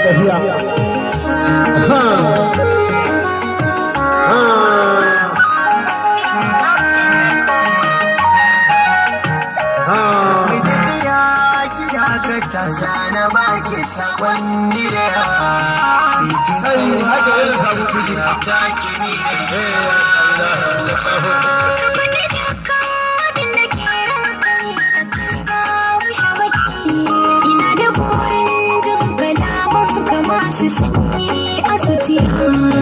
tafiya ta zana baki sakonni da yawa sai ki kai ta kini ina da burin jin kalaman ka masu sanyi a zuciya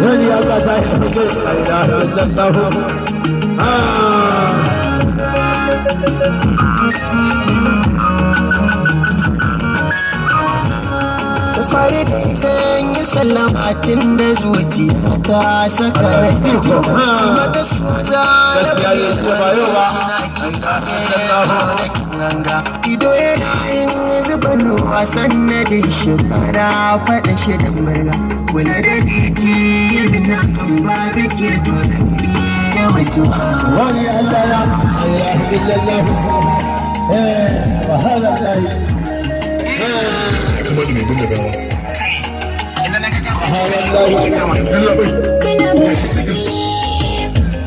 wani Allah ta yi fito a ilaha illallahu fari da zan yi sallamatin da zuciya ta saka da fito mata su za da bayyana ido yana yin zuban ruwa sannadin shi fara faɗa shi da murga kula da biki yin na kan ba biki to zan iya mutuwa wani Allah ya ilaha illallahu wa hada Allah kamar da mai binne gawa. kana mafi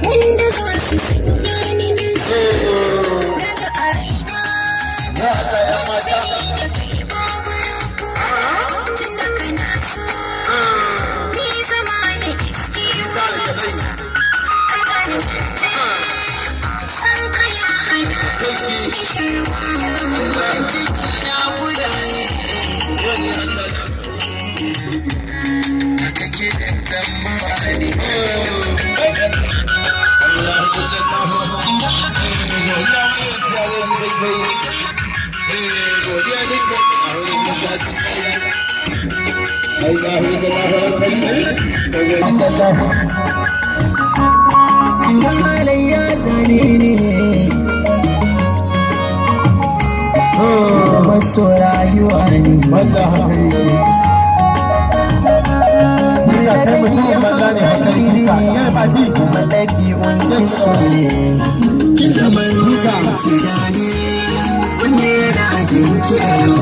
wanda za su sanya ni nisa na ji a raina sai da kai babu rabuwa tun da kana so ni zama da iske wata ka gane zance san ka ya hana gishirwa ciki na gudane kake zanzan mawani halayya zane ne maso rayuwa ne ɗabi'un su ne ki zama ruwan tunani wanda yana jinkiyo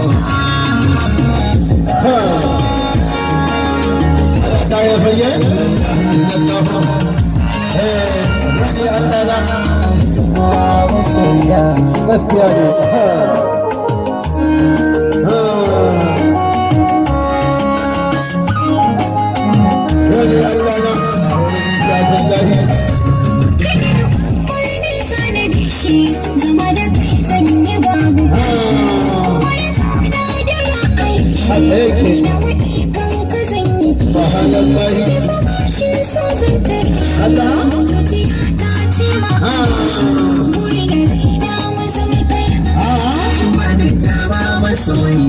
masoya gaskiya ne zama da kai zan yi babu kuma ya tsada da ra'ayi shi na waɗi kan ka zan yi kishi jefa bashin so zan tare shi zuciya ta ce ma buri na raina mu zama ɗaya wani dama masoyi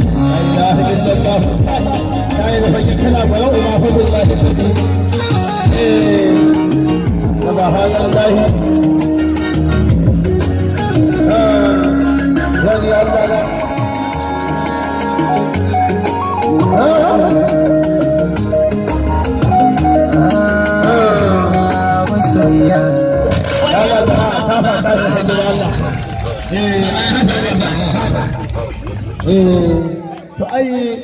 to ai